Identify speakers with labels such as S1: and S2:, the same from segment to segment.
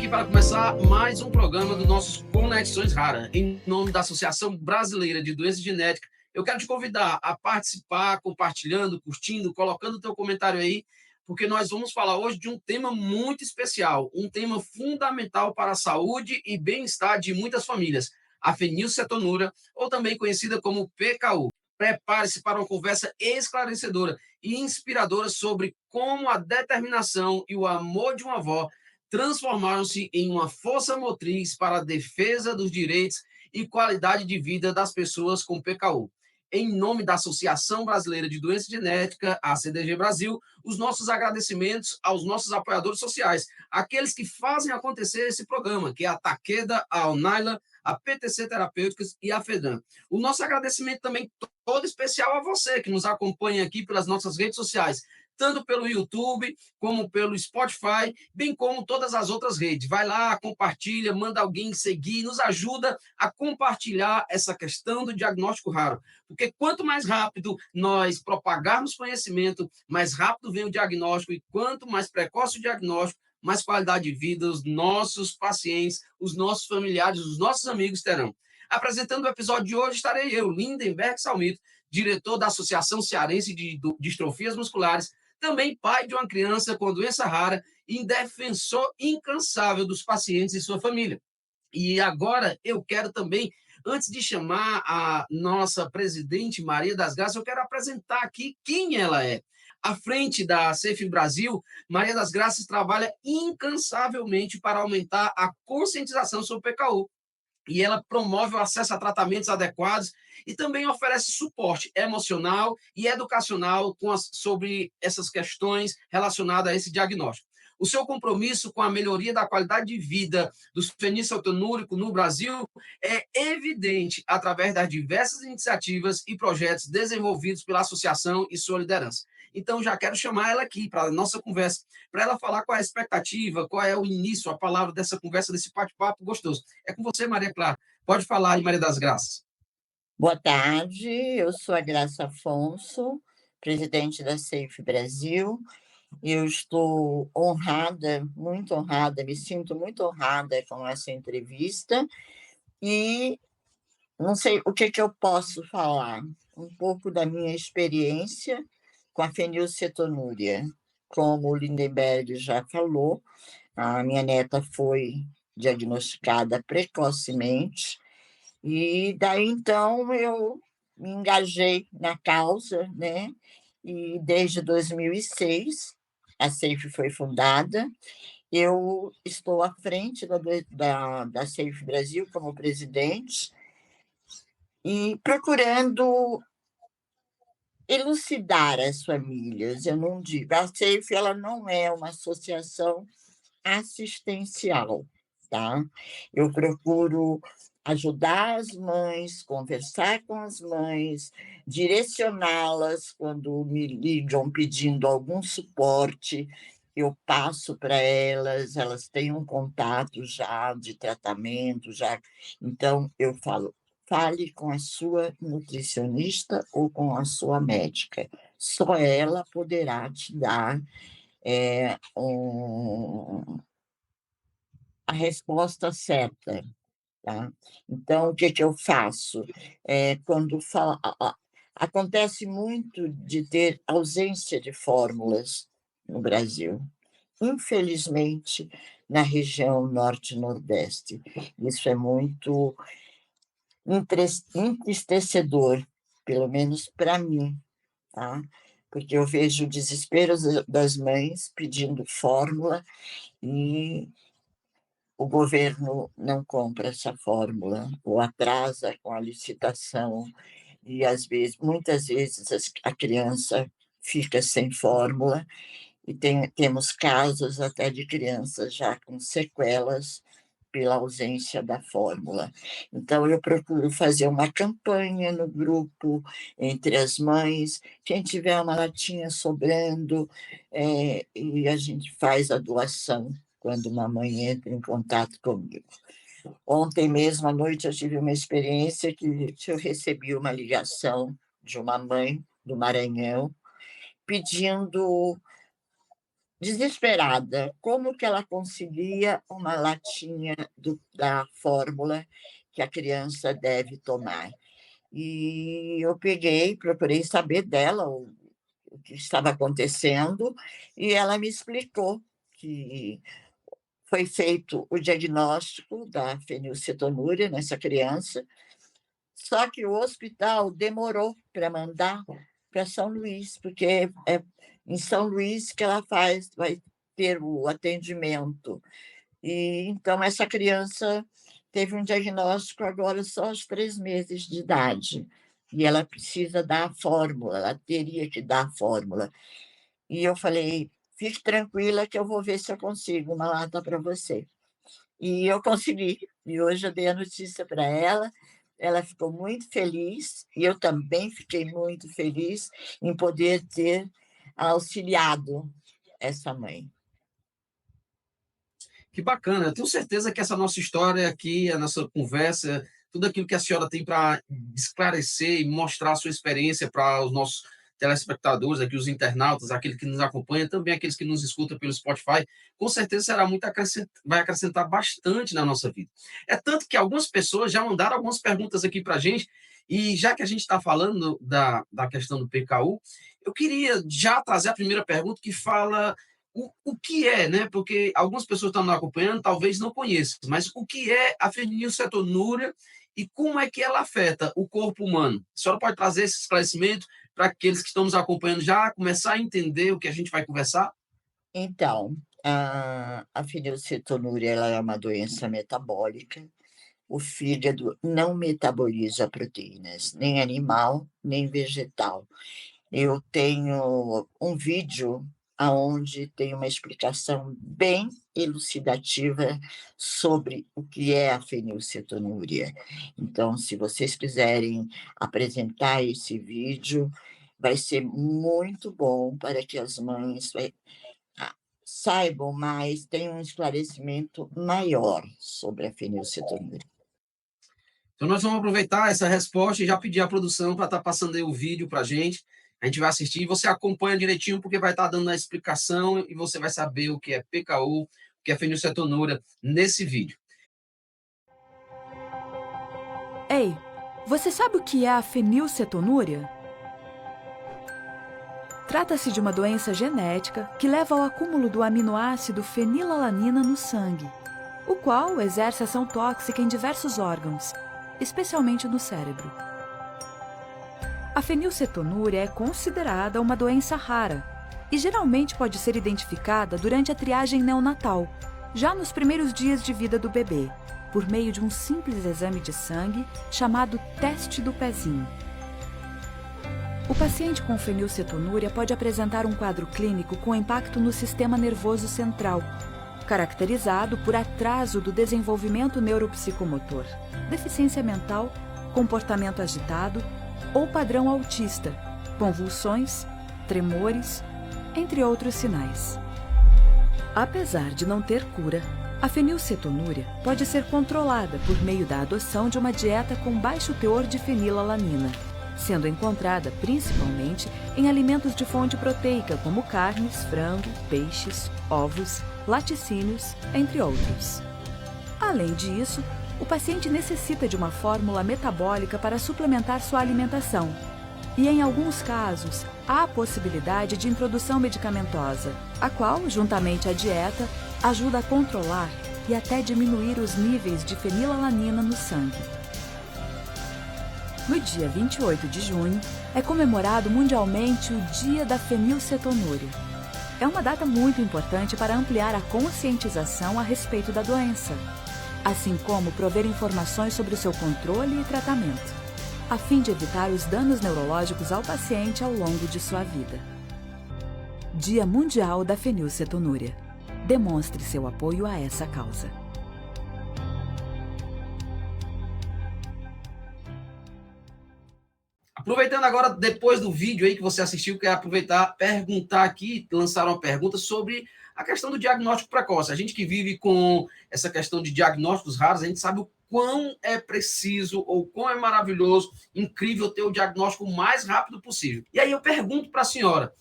S1: aqui para começar mais um programa do nossos Conexões Rara. Em nome da Associação Brasileira de Doenças Genéticas, eu quero te convidar a participar, compartilhando, curtindo, colocando o teu comentário aí, porque nós vamos falar hoje de um tema muito especial, um tema fundamental para a saúde e bem-estar de muitas famílias, a fenilcetonúria, ou também conhecida como PKU. Prepare-se para uma conversa esclarecedora e inspiradora sobre como a determinação e o amor de uma avó transformaram-se em uma força motriz para a defesa dos direitos e qualidade de vida das pessoas com PKU. Em nome da Associação Brasileira de Doenças Genéticas, a CDG Brasil, os nossos agradecimentos aos nossos apoiadores sociais, aqueles que fazem acontecer esse programa, que é a Takeda, a Alnyla, a PTC Terapêuticas e a FEDAM. O nosso agradecimento também todo especial a você que nos acompanha aqui pelas nossas redes sociais, tanto pelo YouTube, como pelo Spotify, bem como todas as outras redes. Vai lá, compartilha, manda alguém seguir, nos ajuda a compartilhar essa questão do diagnóstico raro. Porque quanto mais rápido nós propagarmos conhecimento, mais rápido vem o diagnóstico, e quanto mais precoce o diagnóstico, mais qualidade de vida os nossos pacientes, os nossos familiares, os nossos amigos terão. Apresentando o episódio de hoje estarei eu, Lindenberg Salmito, diretor da Associação Cearense de Distrofias Musculares, também pai de uma criança com doença rara e defensor incansável dos pacientes e sua família. E agora eu quero também, antes de chamar a nossa presidente Maria das Graças, eu quero apresentar aqui quem ela é. À frente da Safe Brasil, Maria das Graças trabalha incansavelmente para aumentar a conscientização sobre o PKU, e ela promove o acesso a tratamentos adequados e também oferece suporte emocional e educacional sobre essas questões relacionadas a esse diagnóstico. O seu compromisso com a melhoria da qualidade de vida dos fenilcetonúricos no Brasil é evidente através das diversas iniciativas e projetos desenvolvidos pela associação e sua liderança. Então, já quero chamar ela aqui para a nossa conversa, para ela falar qual é a expectativa, qual é o início, a palavra dessa conversa, desse bate-papo gostoso. É com você, Maria Clara. Pode falar aí, Maria das Graças.
S2: Boa tarde, eu sou a Graça Afonso, presidente da Safe Brasil. Eu estou honrada, muito honrada, me sinto muito honrada com essa entrevista e não sei o que eu posso falar, um pouco da minha experiência com a fenilcetonúria. Como o Lindenberg já falou, a minha neta foi diagnosticada precocemente e daí então eu me engajei na causa, né? E desde 2006 a Safe foi fundada. Eu estou à frente da Safe Brasil como presidente e procurando elucidar as famílias. Eu não digo, a Safe ela não é uma associação assistencial, tá? Eu procuro ajudar as mães, conversar com as mães, direcioná-las quando me ligam pedindo algum suporte, eu passo para elas, elas têm um contato já de tratamento, já. Então, eu falo, fale com a sua nutricionista ou com a sua médica. Só ela poderá te dar a resposta certa, tá? Então, o que eu faço? Quando acontece muito de ter ausência de fórmulas no Brasil, infelizmente, na região norte e nordeste. Isso é muito entristecedor, pelo menos para mim, tá? Porque eu vejo o desespero das mães pedindo fórmula e o governo não compra essa fórmula, ou atrasa com a licitação, e muitas vezes, a criança fica sem fórmula, e temos casos até de crianças já com sequelas pela ausência da fórmula. Então, eu procuro fazer uma campanha no grupo, entre as mães, quem tiver uma latinha sobrando, e a gente faz a doação quando uma mãe entra em contato comigo. Ontem mesmo à noite eu tive uma experiência que eu recebi uma ligação de uma mãe do Maranhão pedindo desesperada, como que ela conseguia uma latinha da fórmula que a criança deve tomar. E eu peguei, procurei saber dela o que estava acontecendo, e ela me explicou que foi feito o diagnóstico da fenilcetonúria nessa criança, só que o hospital demorou para mandar para São Luís, porque é em São Luís que ela vai ter o atendimento. E então essa criança teve um diagnóstico agora só aos 3 meses de idade, e ela precisa dar a fórmula, ela teria que dar a fórmula. E eu falei: "Fique tranquila que eu vou ver se eu consigo uma lata para você". E eu consegui, e hoje eu dei a notícia para ela, ela ficou muito feliz, e eu também fiquei muito feliz em poder ter auxiliado essa mãe.
S1: Que bacana. Eu tenho certeza que essa nossa história aqui, a nossa conversa, tudo aquilo que a senhora tem para esclarecer e mostrar a sua experiência para os nossos telespectadores, aqui os internautas, aqueles que nos acompanham, também aqueles que nos escutam pelo Spotify, com certeza será muito vai acrescentar bastante na nossa vida. É tanto que algumas pessoas já mandaram algumas perguntas aqui para a gente, e já que a gente está falando da questão do PKU, eu queria já trazer a primeira pergunta que fala o que é, né? Porque algumas pessoas estão nos acompanhando, talvez não conheçam, mas o que é a fenilcetonúria e como é que ela afeta o corpo humano? A senhora pode trazer esse esclarecimento para aqueles que estão nos acompanhando já começar a entender o que a gente vai conversar?
S2: Então, a fenilcetonúria, ela é uma doença metabólica. O fígado não metaboliza proteínas, nem animal, nem vegetal. Eu tenho um vídeo aonde tem uma explicação bem elucidativa sobre o que é a fenilcetonúria. Então, se vocês quiserem apresentar esse vídeo, vai ser muito bom para que as mães saibam mais, tenham um esclarecimento maior sobre a fenilcetonúria.
S1: Então, nós vamos aproveitar essa resposta e já pedir à produção para estar passando aí o vídeo para a gente. A gente vai assistir e você acompanha direitinho, porque vai estar dando a explicação e você vai saber o que é PKU, o que é fenilcetonúria nesse vídeo.
S3: Ei, você sabe o que é a fenilcetonúria? Trata-se de uma doença genética que leva ao acúmulo do aminoácido fenilalanina no sangue, o qual exerce ação tóxica em diversos órgãos, especialmente no cérebro. A fenilcetonúria é considerada uma doença rara e geralmente pode ser identificada durante a triagem neonatal, já nos primeiros dias de vida do bebê, por meio de um simples exame de sangue chamado teste do pezinho. O paciente com fenilcetonúria pode apresentar um quadro clínico com impacto no sistema nervoso central, caracterizado por atraso do desenvolvimento neuropsicomotor, deficiência mental, comportamento agitado ou padrão autista, convulsões, tremores, entre outros sinais. Apesar de não ter cura, a fenilcetonúria pode ser controlada por meio da adoção de uma dieta com baixo teor de fenilalanina, sendo encontrada principalmente em alimentos de fonte proteica como carnes, frango, peixes, ovos, laticínios, entre outros. Além disso, o paciente necessita de uma fórmula metabólica para suplementar sua alimentação. E, em alguns casos, há a possibilidade de introdução medicamentosa, a qual, juntamente à dieta, ajuda a controlar e até diminuir os níveis de fenilalanina no sangue. No dia 28 de junho, é comemorado mundialmente o Dia da Fenilcetonúria. É uma data muito importante para ampliar a conscientização a respeito da doença, assim como prover informações sobre o seu controle e tratamento, a fim de evitar os danos neurológicos ao paciente ao longo de sua vida. Dia Mundial da Fenilcetonúria. Demonstre seu apoio a essa causa.
S1: Aproveitando agora, depois do vídeo aí que você assistiu, quero aproveitar, perguntar aqui, lançar uma pergunta sobre a questão do diagnóstico precoce. A gente que vive com essa questão de diagnósticos raros, a gente sabe o quão é preciso ou quão é maravilhoso, incrível ter o diagnóstico o mais rápido possível. E aí eu pergunto para a senhora,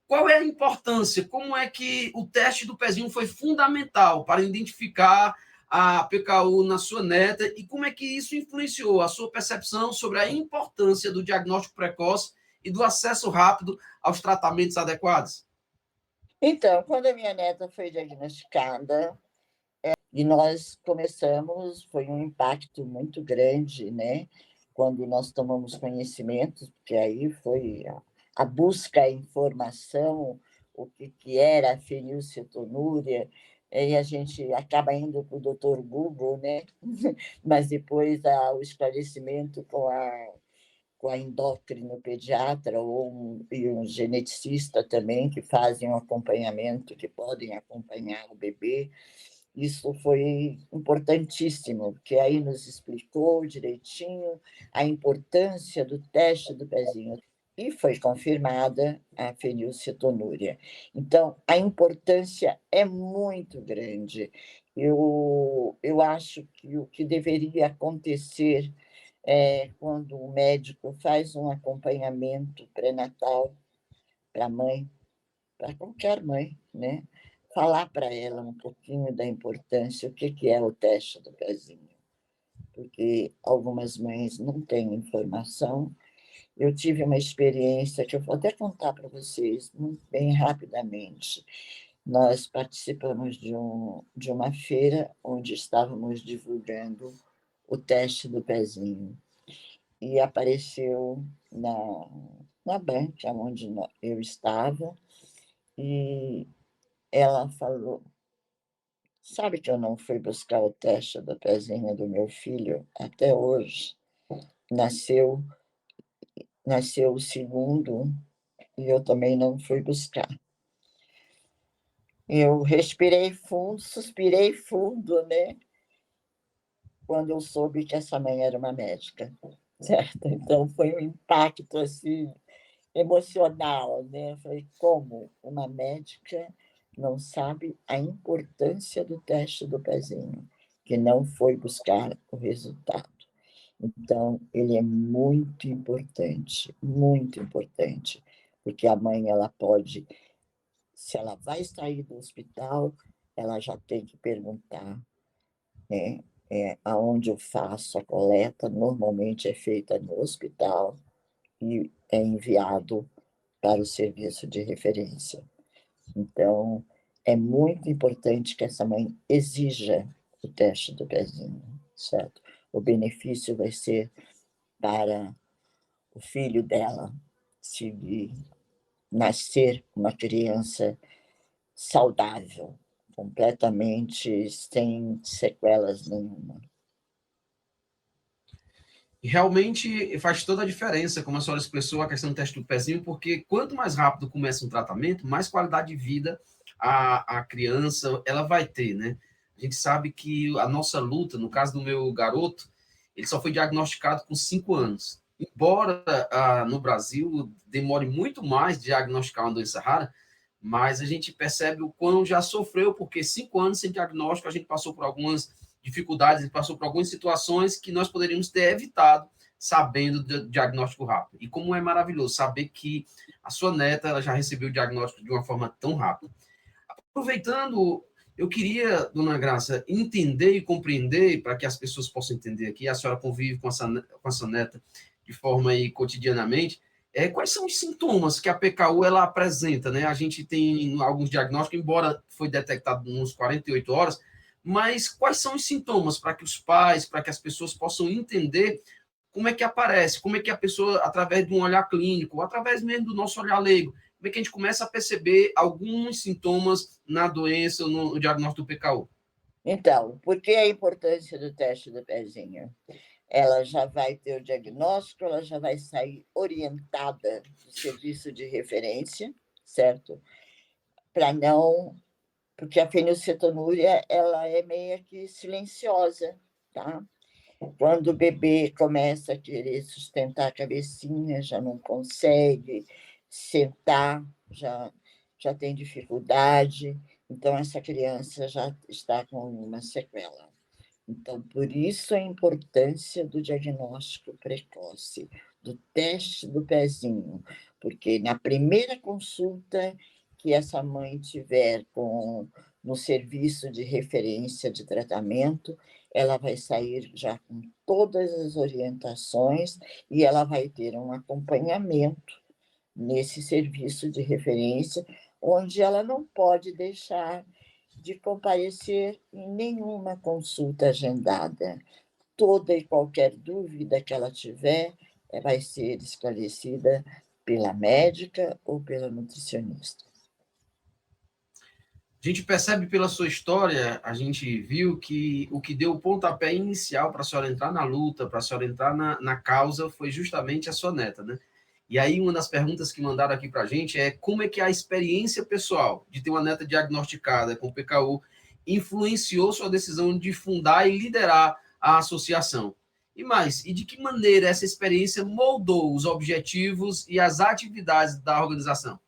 S1: qual é a importância? Como é que o teste do pezinho foi fundamental para identificar a PKU na sua neta e como é que isso influenciou a sua percepção sobre a importância do diagnóstico precoce e do acesso rápido aos tratamentos adequados?
S2: Então, quando a minha neta foi diagnosticada, e nós começamos, foi um impacto muito grande, né? Quando nós tomamos conhecimento, porque aí foi a busca a informação, o que era a fenilcetonúria, e a gente acaba indo para o doutor Google, né? Mas depois o esclarecimento com a endócrino pediatra e um geneticista também, que fazem um acompanhamento, que podem acompanhar o bebê. Isso foi importantíssimo, porque aí nos explicou direitinho a importância do teste do pezinho. E foi confirmada a fenilcetonúria. Então, a importância é muito grande. Eu acho que o que deveria acontecer quando o médico faz um acompanhamento pré-natal para a mãe, para qualquer mãe, né? Falar para ela um pouquinho da importância, o que é o teste do pezinho, porque algumas mães não têm informação. Eu tive uma experiência que eu vou até contar para vocês, bem rapidamente. Nós participamos de uma feira onde estávamos divulgando o teste do pezinho e apareceu na banca onde eu estava e ela falou: sabe que eu não fui buscar o teste do pezinho do meu filho até hoje? Nasceu, nasceu o segundo e eu também não fui buscar. Eu respirei fundo, suspirei fundo, né? Quando eu soube que essa mãe era uma médica, certo? Então foi um impacto assim emocional, né? Eu falei, como uma médica não sabe a importância do teste do pezinho, que não foi buscar o resultado. Então, ele é muito importante, porque a mãe ela pode, se ela vai sair do hospital, ela já tem que perguntar, né? Aonde eu faço a coleta, normalmente é feita no hospital e é enviado para o serviço de referência. Então, é muito importante que essa mãe exija o teste do pezinho, certo? O benefício vai ser para o filho dela, se nascer uma criança saudável, completamente sem sequelas nenhuma.
S1: E realmente faz toda a diferença, como a senhora expressou, a questão do teste do pezinho, porque quanto mais rápido começa um tratamento, mais qualidade de vida a criança ela vai ter, né? A gente sabe que a nossa luta, no caso do meu garoto, ele só foi diagnosticado com 5 anos. Embora no Brasil demore muito mais de diagnosticar uma doença rara, mas a gente percebe o quão já sofreu, porque 5 anos sem diagnóstico, a gente passou por algumas dificuldades, passou por algumas situações que nós poderíamos ter evitado sabendo do diagnóstico rápido. E como é maravilhoso saber que a sua neta ela já recebeu o diagnóstico de uma forma tão rápida. Aproveitando, eu queria, dona Graça, entender e compreender, para que as pessoas possam entender aqui, a senhora convive com a sua neta de forma aí cotidianamente, quais são os sintomas que a PKU ela apresenta, né? A gente tem alguns diagnósticos, embora foi detectado nos 48 horas, mas quais são os sintomas para que os pais, para que as pessoas possam entender como é que aparece, como é que a pessoa, através de um olhar clínico, ou através mesmo do nosso olhar leigo, como é que a gente começa a perceber alguns sintomas na doença, no diagnóstico do PKU?
S2: Então, por que a importância do teste do pezinho? Ela já vai ter o diagnóstico, ela já vai sair orientada do serviço de referência, certo? Para não, porque a fenilcetonúria ela é meio que silenciosa, tá? Quando o bebê começa a querer sustentar a cabecinha, já não consegue sentar, já tem dificuldade, então essa criança já está com uma sequela. Então, por isso a importância do diagnóstico precoce, do teste do pezinho, porque na primeira consulta que essa mãe tiver no serviço de referência de tratamento, ela vai sair já com todas as orientações e ela vai ter um acompanhamento nesse serviço de referência, onde ela não pode deixar de comparecer em nenhuma consulta agendada. Toda e qualquer dúvida que ela tiver vai ser esclarecida pela médica ou pela nutricionista.
S1: A gente percebe pela sua história, a gente viu que o que deu o pontapé inicial para a senhora entrar na luta, para a senhora entrar na causa, foi justamente a sua neta, né? E aí, uma das perguntas que mandaram aqui para a gente é como é que a experiência pessoal de ter uma neta diagnosticada com PKU influenciou sua decisão de fundar e liderar a associação? E mais, e de que maneira essa experiência moldou os objetivos e as atividades da organização?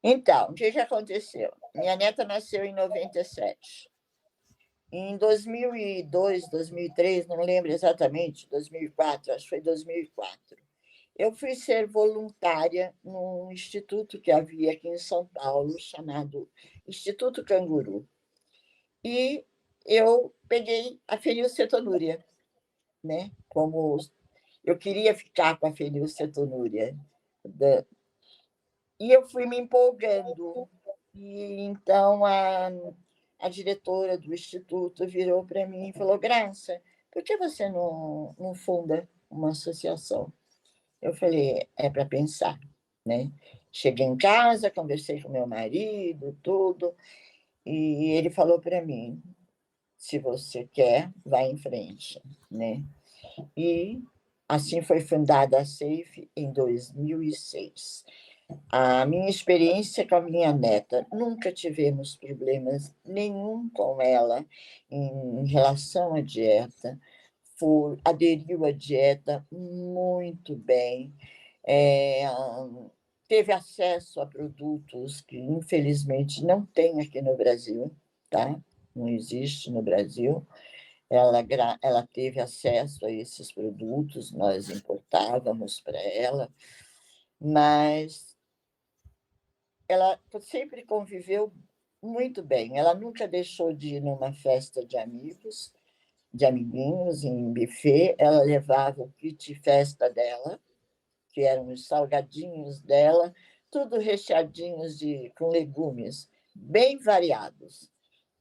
S2: Então, o que aconteceu? Minha neta nasceu em 97. Em 2002, 2003, não lembro exatamente, 2004, acho que foi 2004, eu fui ser voluntária num instituto que havia aqui em São Paulo, chamado Instituto Canguru. E eu peguei a fenilcetonúria, né? Como eu queria ficar com a fenilcetonúria. E eu fui me empolgando. E então a diretora do instituto virou para mim e falou: Graça, por que você não funda uma associação? Eu falei: é para pensar, né? Cheguei em casa, conversei com meu marido, tudo, e ele falou para mim: se você quer, vai em frente, né? E assim foi fundada a SAFE em 2006. A minha experiência com a minha neta, nunca tivemos problemas nenhum com ela em relação à dieta. Aderiu à dieta muito bem, teve acesso a produtos que, infelizmente, não tem aqui no Brasil, tá? Não existe no Brasil. Ela teve acesso a esses produtos, nós importávamos para ela, mas ela sempre conviveu muito bem. Ela nunca deixou de ir numa festa de amigos, de amiguinhos, em buffet. Ela levava o kit festa dela, que eram os salgadinhos dela, tudo recheadinhos com legumes, bem variados.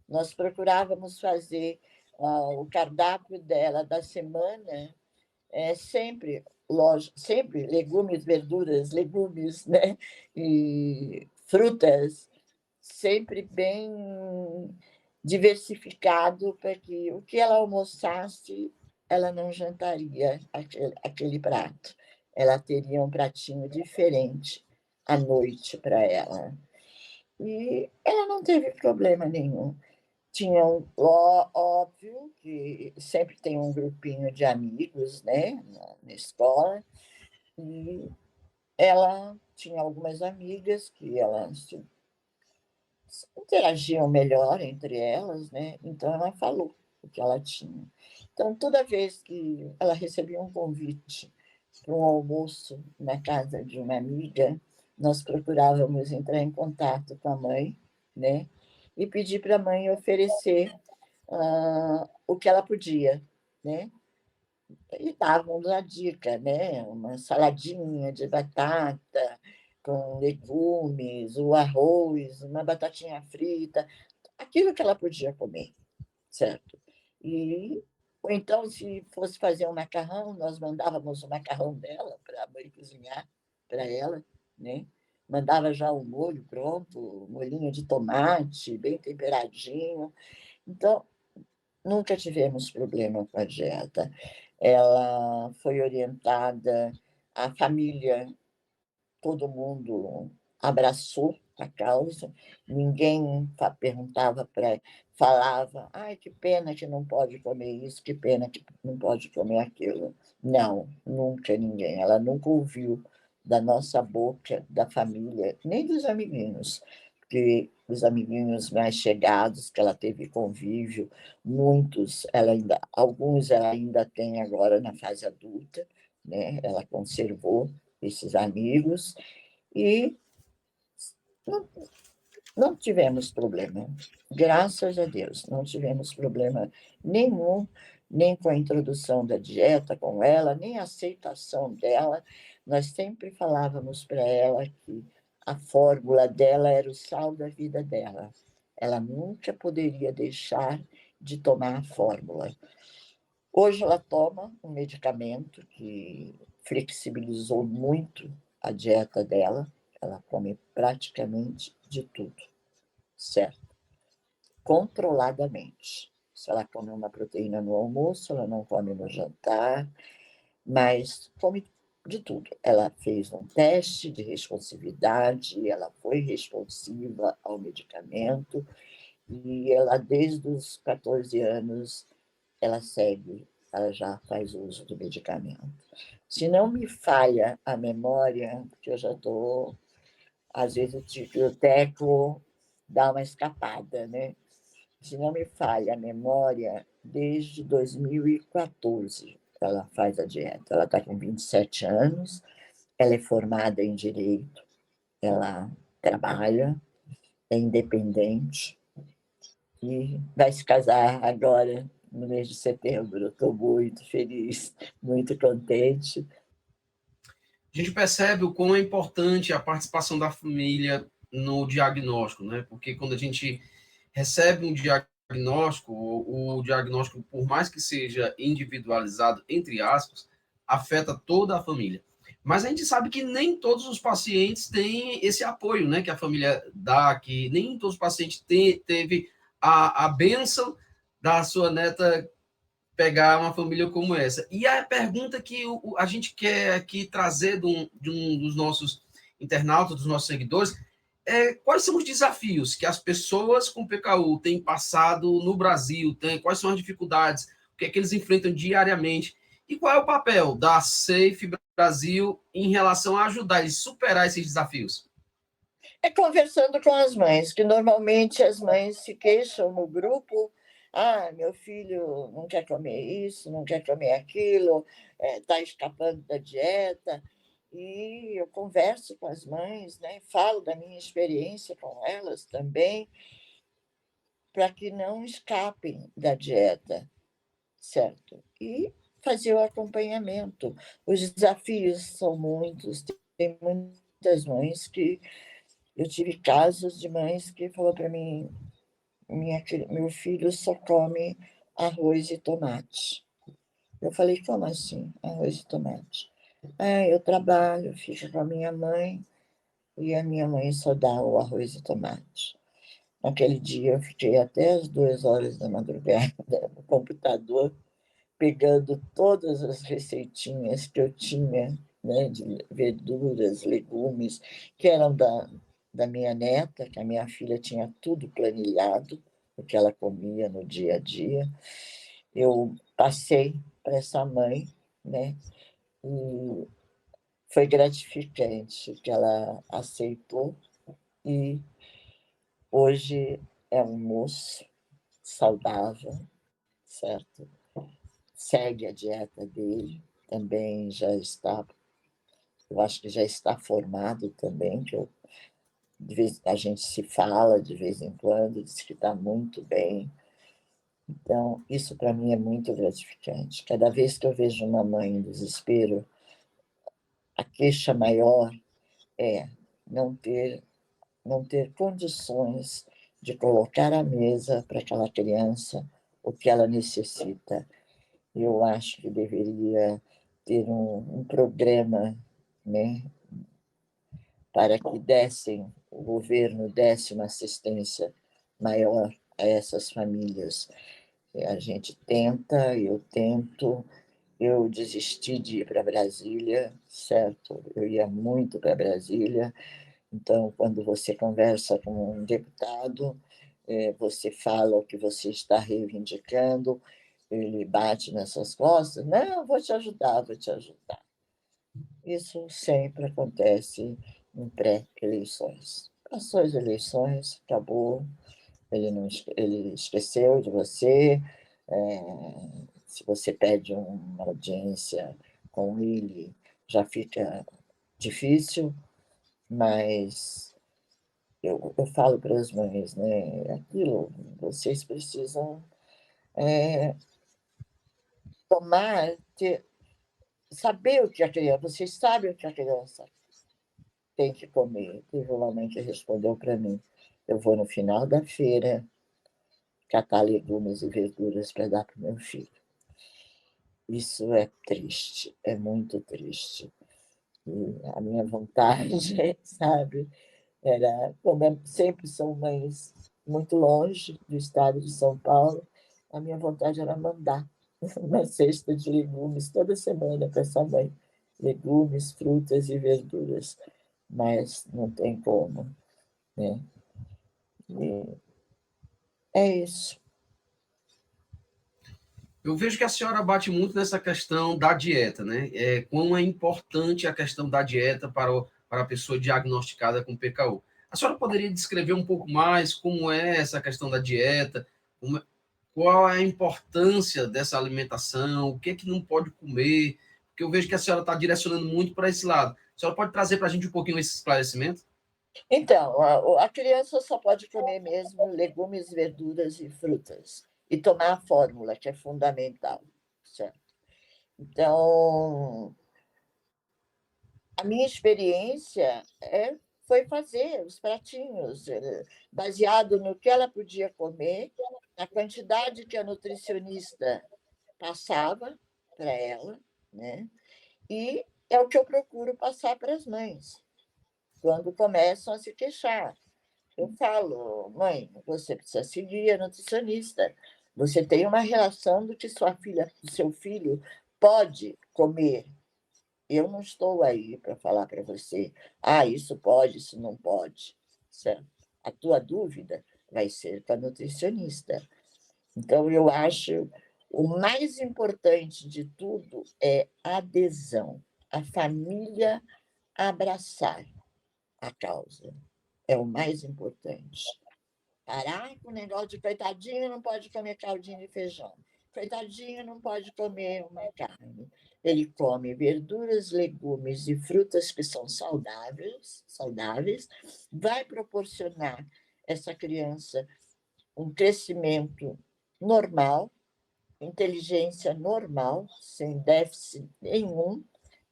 S2: Nós procurávamos fazer o cardápio dela da semana, sempre legumes, verduras, legumes, né? E frutas, sempre bem diversificado, para que o que ela almoçasse, ela não jantaria aquele prato. Ela teria um pratinho diferente à noite para ela. E ela não teve problema nenhum. Tinha, óbvio, que sempre tem um grupinho de amigos, né, na escola, e ela tinha algumas amigas que elas interagiam melhor entre elas, né? Então ela falou o que ela tinha. Então, toda vez que ela recebia um convite para um almoço na casa de uma amiga, nós procurávamos entrar em contato com a mãe, né? E pedir para a mãe oferecer o que ela podia, né? E davam a dica, né? Uma saladinha de batata com legumes, o arroz, uma batatinha frita, aquilo que ela podia comer, certo? Ou então, se fosse fazer um macarrão, nós mandávamos o macarrão dela para a mãe cozinhar para ela, né? Mandava já o molho pronto, molhinho de tomate, bem temperadinho. Então, nunca tivemos problema com a dieta. Ela foi orientada, a família, todo mundo abraçou a causa, ninguém perguntava falava, ai, que pena que não pode comer isso, que pena que não pode comer aquilo. Não, nunca ninguém. Ela nunca ouviu da nossa boca, da família, nem dos amiguinhos, porque os amiguinhos mais chegados que ela teve convívio, alguns ela ainda tem agora na fase adulta, né? Ela conservou esses amigos, E não, não tivemos problema. Graças a Deus, não tivemos problema nenhum, nem com a introdução da dieta com ela, nem a aceitação dela. Nós sempre falávamos para ela que a fórmula dela era o sal da vida dela. Ela nunca poderia deixar de tomar a fórmula. Hoje ela toma um medicamento que flexibilizou muito a dieta dela. Ela come praticamente de tudo, certo? Controladamente. Se ela come uma proteína no almoço, ela não come no jantar, mas come de tudo. Ela fez um teste de responsividade, ela foi responsiva ao medicamento e ela, desde os 14 anos, ela já faz uso do medicamento. Se não me falha a memória, porque eu já estou, às vezes o teco dá uma escapada, né? Se não me falha a memória, desde 2014 ela faz a dieta. Ela está com 27 anos, ela é formada em Direito, ela trabalha, é independente e vai se casar agora, no mês de setembro. Estou muito feliz, muito contente.
S1: A gente percebe o quão é importante a participação da família no diagnóstico, né? Porque quando a gente recebe um diagnóstico, o diagnóstico, por mais que seja individualizado, entre aspas, afeta toda a família. Mas a gente sabe que nem todos os pacientes têm esse apoio, né? Que a família dá, que nem todos os pacientes teve a bênção da sua neta pegar uma família como essa. E a pergunta que a gente quer aqui trazer de um dos nossos internautas, dos nossos seguidores, é quais são os desafios que as pessoas com PKU têm passado no Brasil, quais são as dificuldades, o que é que eles enfrentam diariamente, e qual é o papel da Safe Brasil em relação a ajudar eles a superar esses desafios?
S2: É conversando com as mães, que normalmente as mães se queixam no grupo. Ah, meu filho não quer comer isso, não quer comer aquilo, está escapando da dieta. E eu converso com as mães, né? Falo da minha experiência com elas também, para que não escapem da dieta, certo? E fazer o acompanhamento. Os desafios são muitos, tem muitas mães que eu tive casos de mães que falou para mim, meu filho só come arroz e tomate. Eu falei, como assim, arroz e tomate? Ah, eu trabalho, fico com a minha mãe e a minha mãe só dá o arroz e tomate. Naquele dia eu fiquei até as 2 horas da madrugada no computador, pegando todas as receitinhas que eu tinha, né, de verduras, legumes, que eram da minha neta, que a minha filha tinha tudo planilhado, o que ela comia no dia a dia. Eu passei para essa mãe, né, e foi gratificante que ela aceitou, e hoje é um moço saudável, certo? Segue a dieta dele, também já está, eu acho que já está formado também, que a gente se fala de vez em quando, diz que está muito bem. Então, isso para mim é muito gratificante. Cada vez que eu vejo uma mãe em desespero, a queixa maior é não ter, não ter condições de colocar à mesa para aquela criança o que ela necessita. Eu acho que deveria ter um programa, né, para que o governo desse uma assistência maior a essas famílias. A gente tenta, eu tento, eu desisti de ir para Brasília, certo? Eu ia muito para Brasília, então, quando você conversa com um deputado, você fala o que você está reivindicando, ele bate nas suas costas, não, vou te ajudar, vou te ajudar. Isso sempre acontece em pré-eleições. Passou as eleições, acabou, ele esqueceu de você. Se você pede uma audiência com ele, já fica difícil. Mas eu falo para as mães, né? Aquilo, vocês precisam tomar, saber o que a criança, vocês sabem o que a criança tem que comer. Teve uma mãe que respondeu para mim: eu vou no final da feira catar legumes e verduras para dar para o meu filho. Isso é triste, é muito triste. E a minha vontade, sabe, era, como sempre são mães muito longe do estado de São Paulo, a minha vontade era mandar uma cesta de legumes toda semana para essa mãe. Legumes, frutas e verduras. Mas não tem como, né? E é isso.
S1: Eu vejo que a senhora bate muito nessa questão da dieta, né? Quão é importante a questão da dieta para a pessoa diagnosticada com PKU. A senhora poderia descrever um pouco mais como é essa questão da dieta, qual é a importância dessa alimentação, o que é que não pode comer? Porque eu vejo que a senhora está direcionando muito para esse lado. A senhora pode trazer para a gente um pouquinho esse esclarecimento?
S2: Então, a criança só pode comer mesmo legumes, verduras e frutas. E tomar a fórmula, que é fundamental, certo? Então, a minha experiência foi fazer os pratinhos, baseado no que ela podia comer, na quantidade que a nutricionista passava para ela, né? E é o que eu procuro passar para as mães, quando começam a se queixar. Eu falo: mãe, você precisa seguir a nutricionista. Você tem uma relação do que sua filha, do seu filho pode comer. Eu não estou aí para falar para você, isso pode, isso não pode. Certo? A tua dúvida vai ser com a nutricionista. Então, eu acho o mais importante de tudo é a adesão, a família abraçar a causa. É o mais importante. Parar com o negócio de coitadinho não pode comer caldinho de feijão. Coitadinho não pode comer uma carne. Ele come verduras, legumes e frutas que são saudáveis, vai proporcionar essa criança um crescimento normal, inteligência normal, sem déficit nenhum,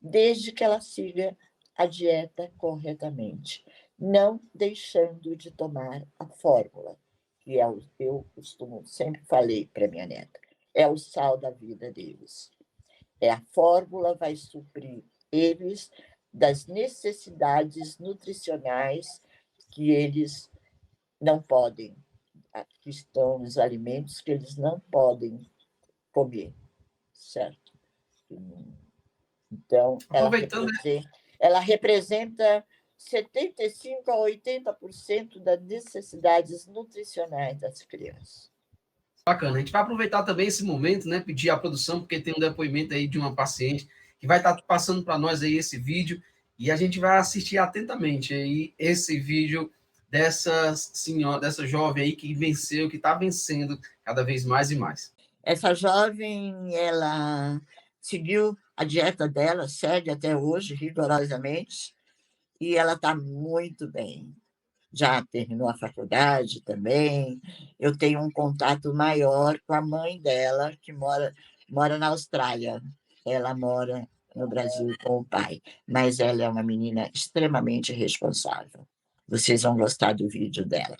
S2: desde que ela siga a dieta corretamente, não deixando de tomar a fórmula, que eu costumo, sempre falei para minha neta, é o sal da vida deles. A fórmula vai suprir eles das necessidades nutricionais que eles não podem, que estão nos alimentos que eles não podem comer, certo? Então,
S1: Aproveitando,
S2: ela representa 75% a 80% das necessidades nutricionais das crianças.
S1: bacana, a gente vai aproveitar também esse momento, né? Pedir à produção, porque tem um depoimento aí de uma paciente que vai estar passando para nós aí esse vídeo e a gente vai assistir atentamente aí esse vídeo dessa senhora, dessa jovem aí que venceu, que está vencendo cada vez mais e mais.
S2: Essa jovem, ela seguiu a dieta dela, segue até hoje, rigorosamente, e ela está muito bem. Já terminou a faculdade também. Eu tenho um contato maior com a mãe dela, que mora na Austrália. Ela mora no Brasil com o pai, mas ela é uma menina extremamente responsável. Vocês vão gostar do vídeo dela.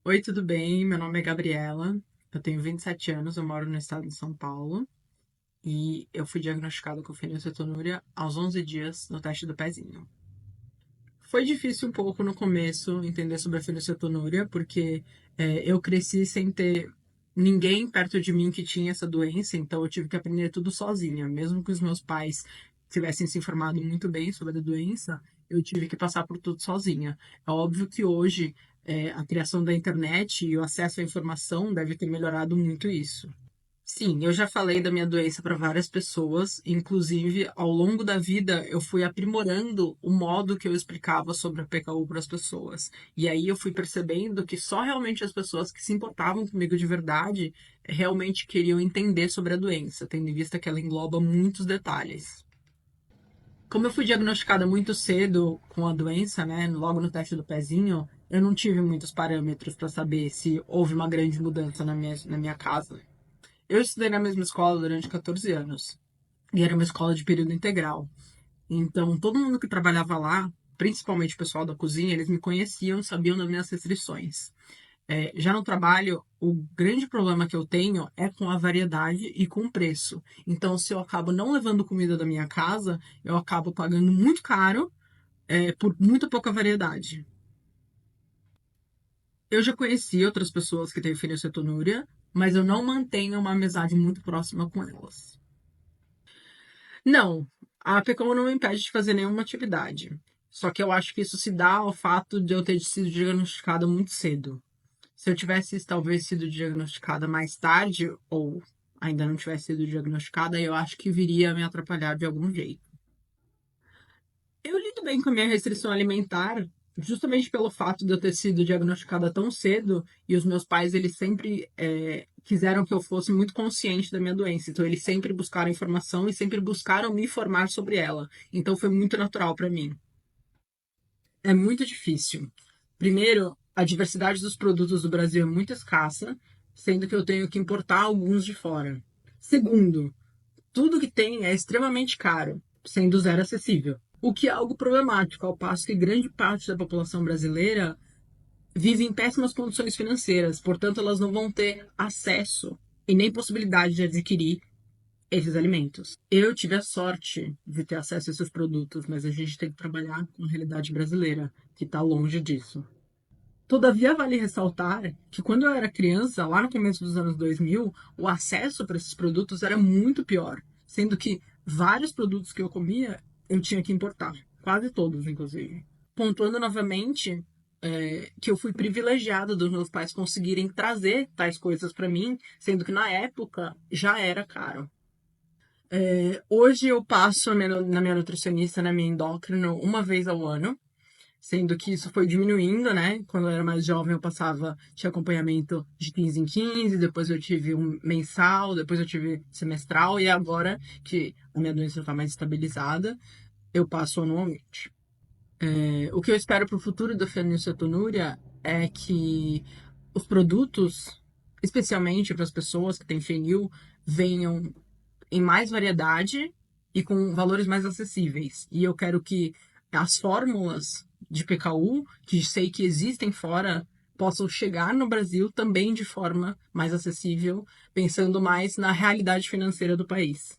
S4: Oi, tudo bem? Meu nome é Gabriela, eu tenho 27 anos, eu moro no estado de São Paulo e eu fui diagnosticada com fenilcetonúria aos 11 dias no teste do pezinho. Foi difícil um pouco no começo entender sobre a fenilcetonúria, porque eu cresci sem ter ninguém perto de mim que tinha essa doença, então eu tive que aprender tudo sozinha. Mesmo que os meus pais tivessem se informado muito bem sobre a doença, eu tive que passar por tudo sozinha. É óbvio que hoje a criação da internet e o acesso à informação deve ter melhorado muito isso. Sim, eu já falei da minha doença para várias pessoas, inclusive ao longo da vida eu fui aprimorando o modo que eu explicava sobre a PKU para as pessoas. E aí eu fui percebendo que só realmente as pessoas que se importavam comigo de verdade realmente queriam entender sobre a doença, tendo em vista que ela engloba muitos detalhes. Como eu fui diagnosticada muito cedo com a doença, né, logo no teste do pezinho, eu não tive muitos parâmetros para saber se houve uma grande mudança na minha casa. Eu estudei na mesma escola durante 14 anos, e era uma escola de período integral. Então, todo mundo que trabalhava lá, principalmente o pessoal da cozinha, eles me conheciam, sabiam das minhas restrições. Já no trabalho, o grande problema que eu tenho é com a variedade e com o preço. Então, se eu acabo não levando comida da minha casa, eu acabo pagando muito caro, por muito pouca variedade. Eu já conheci outras pessoas que têm fenilcetonúria, mas eu não mantenho uma amizade muito próxima com elas. Não, a PECOM não me impede de fazer nenhuma atividade. Só que eu acho que isso se dá ao fato de eu ter sido diagnosticada muito cedo. Se eu tivesse talvez sido diagnosticada mais tarde, ou ainda não tivesse sido diagnosticada, eu acho que viria a me atrapalhar de algum jeito. Eu lido bem com a minha restrição alimentar, justamente pelo fato de eu ter sido diagnosticada tão cedo, e os meus pais, eles sempre quiseram que eu fosse muito consciente da minha doença. Então, eles sempre buscaram informação e sempre buscaram me informar sobre ela. Então, foi muito natural para mim. É muito difícil. Primeiro, a diversidade dos produtos do Brasil é muito escassa, sendo que eu tenho que importar alguns de fora. Segundo, tudo que tem é extremamente caro, sendo zero acessível. O que é algo problemático, ao passo que grande parte da população brasileira vive em péssimas condições financeiras, portanto, elas não vão ter acesso e nem possibilidade de adquirir esses alimentos. Eu tive a sorte de ter acesso a esses produtos, mas a gente tem que trabalhar com a realidade brasileira, que está longe disso. Todavia, vale ressaltar que quando eu era criança, lá no começo dos anos 2000, o acesso para esses produtos era muito pior, sendo que vários produtos que eu comia eu tinha que importar, quase todos, inclusive. Pontuando novamente que eu fui privilegiada dos meus pais conseguirem trazer tais coisas para mim, sendo que na época já era caro. Hoje eu passo na minha nutricionista, na minha endócrino, uma vez ao ano, sendo que isso foi diminuindo, né? Quando eu era mais jovem, eu tinha acompanhamento de 15 em 15, depois eu tive um mensal, depois eu tive semestral, e agora que a minha doença está mais estabilizada, eu passo anualmente. O que eu espero para o futuro da fenilcetonúria é que os produtos, especialmente para as pessoas que têm fenil, venham em mais variedade e com valores mais acessíveis. E eu quero que as fórmulas de PKU, que sei que existem fora, possam chegar no Brasil também de forma mais acessível, pensando mais na realidade financeira do país.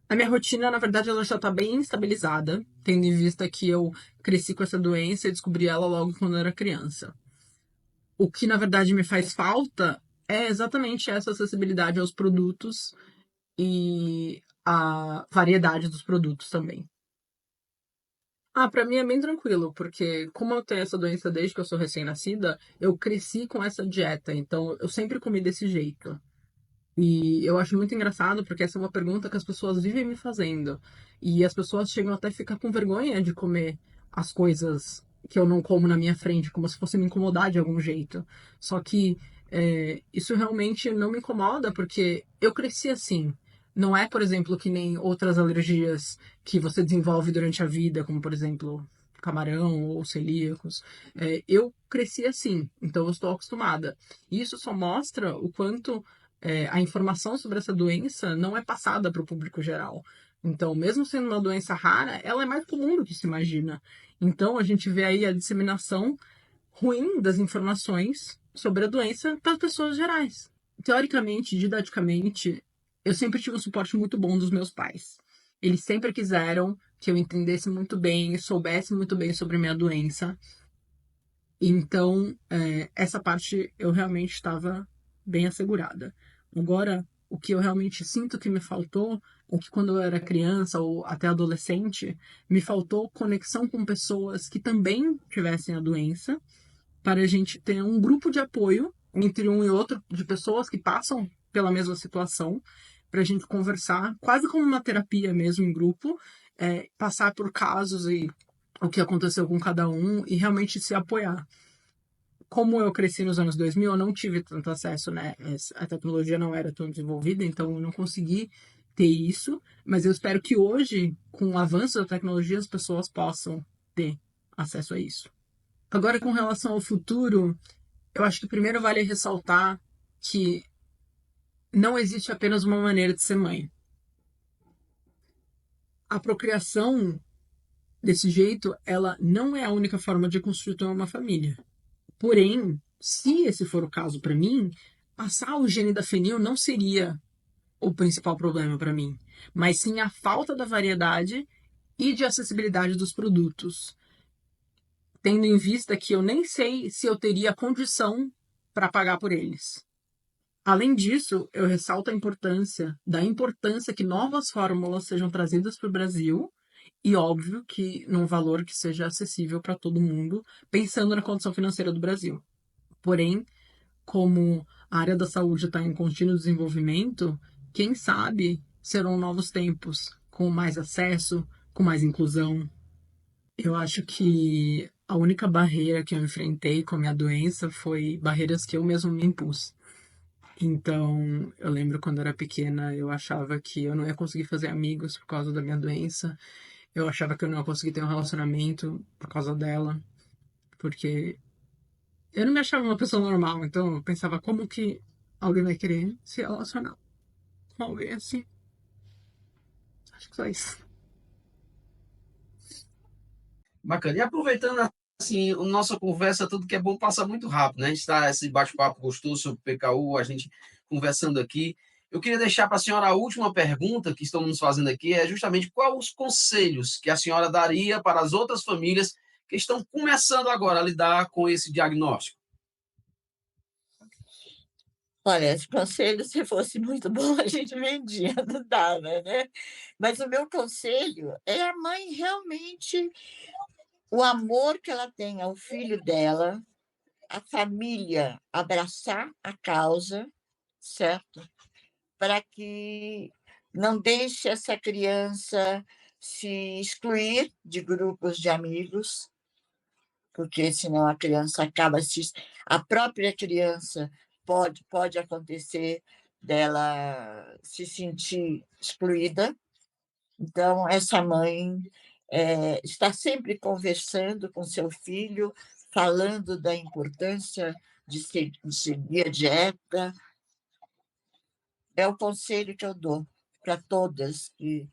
S4: A minha rotina, na verdade, ela já está bem estabilizada, tendo em vista que eu cresci com essa doença e descobri ela logo quando eu era criança. O que, na verdade, me faz falta é exatamente essa acessibilidade aos produtos e a variedade dos produtos também. Para mim é bem tranquilo, porque como eu tenho essa doença desde que eu sou recém-nascida, eu cresci com essa dieta, então eu sempre comi desse jeito. E eu acho muito engraçado, porque essa é uma pergunta que as pessoas vivem me fazendo. E as pessoas chegam até a ficar com vergonha de comer as coisas que eu não como na minha frente, como se fosse me incomodar de algum jeito. Só que isso realmente não me incomoda, porque eu cresci assim. Não é, por exemplo, que nem outras alergias que você desenvolve durante a vida, como, por exemplo, camarão ou celíacos. Eu cresci assim, então eu estou acostumada. E isso só mostra o quanto a informação sobre essa doença não é passada para o público geral. Então, mesmo sendo uma doença rara, ela é mais comum do que se imagina. Então, a gente vê aí a disseminação ruim das informações sobre a doença para as pessoas gerais. Teoricamente, didaticamente, eu sempre tive um suporte muito bom dos meus pais. Eles sempre quiseram que eu entendesse muito bem, soubesse muito bem sobre a minha doença. Então, essa parte eu realmente estava bem assegurada. Agora, o que eu realmente sinto que me faltou é que quando eu era criança ou até adolescente, me faltou conexão com pessoas que também tivessem a doença, para a gente ter um grupo de apoio entre um e outro, de pessoas que passam pela mesma situação, para a gente conversar, quase como uma terapia mesmo em grupo, passar por casos e o que aconteceu com cada um e realmente se apoiar. Como eu cresci nos anos 2000, eu não tive tanto acesso, né? A tecnologia não era tão desenvolvida, então eu não consegui ter isso, mas eu espero que hoje, com o avanço da tecnologia, as pessoas possam ter acesso a isso. Agora, com relação ao futuro, eu acho que primeiro vale ressaltar que não existe apenas uma maneira de ser mãe. A procriação, desse jeito, ela não é a única forma de construir uma família. Porém, se esse for o caso para mim, passar o gene da fenil não seria o principal problema para mim, mas sim a falta da variedade e de acessibilidade dos produtos, tendo em vista que eu nem sei se eu teria condição para pagar por eles. Além disso, eu ressalto a importância que novas fórmulas sejam trazidas para o Brasil e, óbvio, que num valor que seja acessível para todo mundo, pensando na condição financeira do Brasil. Porém, como a área da saúde está em contínuo desenvolvimento, quem sabe serão novos tempos, com mais acesso, com mais inclusão. Eu acho que a única barreira que eu enfrentei com a minha doença foi barreiras que eu mesmo me impus. Então, eu lembro quando eu era pequena, eu achava que eu não ia conseguir fazer amigos por causa da minha doença. Eu achava que eu não ia conseguir ter um relacionamento por causa dela. Porque eu não me achava uma pessoa normal. Então, eu pensava, como que alguém vai querer se relacionar com alguém assim? Acho que só isso.
S1: Bacana. E aproveitando assim, a nossa conversa, tudo que é bom passa muito rápido, né? A gente está esse bate-papo gostoso sobre o PKU, a gente conversando aqui. Eu queria deixar para a senhora a última pergunta que estamos nos fazendo aqui, é justamente quais os conselhos que a senhora daria para as outras famílias que estão começando agora a lidar com esse diagnóstico?
S2: Olha, esse conselho, se fosse muito bom, a gente vendia, não dava, né? Mas o meu conselho é a mãe realmente, o amor que ela tem ao filho dela, a família abraçar a causa, certo? Para que não deixe essa criança se excluir de grupos de amigos, porque senão a criança acaba se... A própria criança pode acontecer dela se sentir excluída. Então, essa mãe está sempre conversando com seu filho, falando da importância de seguir a dieta. É o conselho que eu dou para todas que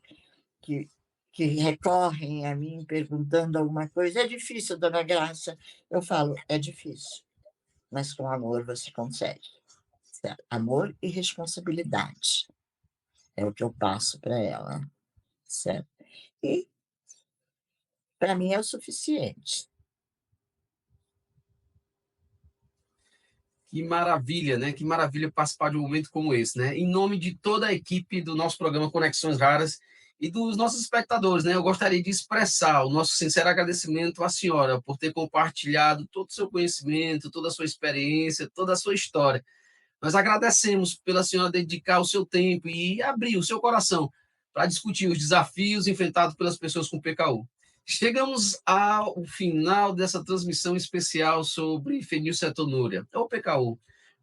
S2: recorrem a mim perguntando alguma coisa. É difícil, dona Graça? Eu falo, é difícil, mas com amor você consegue. Certo? Amor e responsabilidade é o que eu passo para ela, certo? E, para mim, é o suficiente.
S1: Que maravilha, né? Que maravilha participar de um momento como esse, né? Em nome de toda a equipe do nosso programa Conexões Raras e dos nossos espectadores, né? Eu gostaria de expressar o nosso sincero agradecimento à senhora por ter compartilhado todo o seu conhecimento, toda a sua experiência, toda a sua história. Nós agradecemos pela senhora dedicar o seu tempo e abrir o seu coração para discutir os desafios enfrentados pelas pessoas com PKU. Chegamos ao final dessa transmissão especial sobre fenilcetonúria, ou PKU.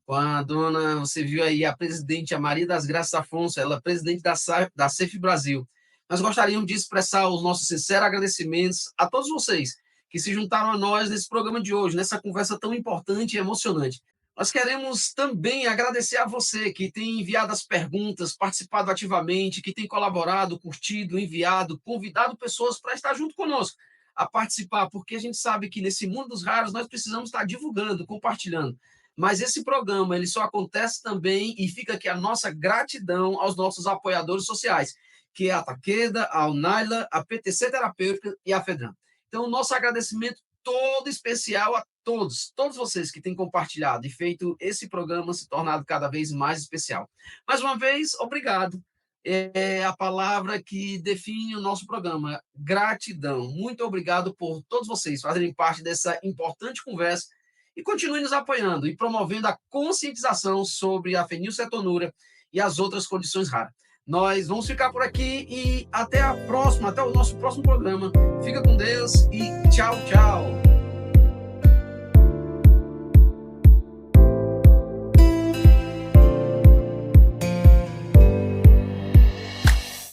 S1: Com a dona, você viu aí a presidente, a Maria das Graças Afonso, ela é presidente da CEF Brasil. Nós gostaríamos de expressar os nossos sinceros agradecimentos a todos vocês que se juntaram a nós nesse programa de hoje, nessa conversa tão importante e emocionante. Nós queremos também agradecer a você que tem enviado as perguntas, participado ativamente, que tem colaborado, curtido, enviado, convidado pessoas para estar junto conosco, a participar, porque a gente sabe que nesse mundo dos raros nós precisamos estar divulgando, compartilhando. Mas esse programa ele só acontece também e fica aqui a nossa gratidão aos nossos apoiadores sociais, que é a Takeda, a Unaila, a PTC Terapêutica e a FEDRAM. Então, o nosso agradecimento todo especial a todos vocês que têm compartilhado e feito esse programa se tornado cada vez mais especial. Mais uma vez, obrigado. É a palavra que define o nosso programa, gratidão. Muito obrigado por todos vocês fazerem parte dessa importante conversa e continuem nos apoiando e promovendo a conscientização sobre a fenilcetonúria e as outras condições raras. Nós vamos ficar por aqui e até a próxima, até o nosso próximo programa. Fica com Deus e tchau, tchau.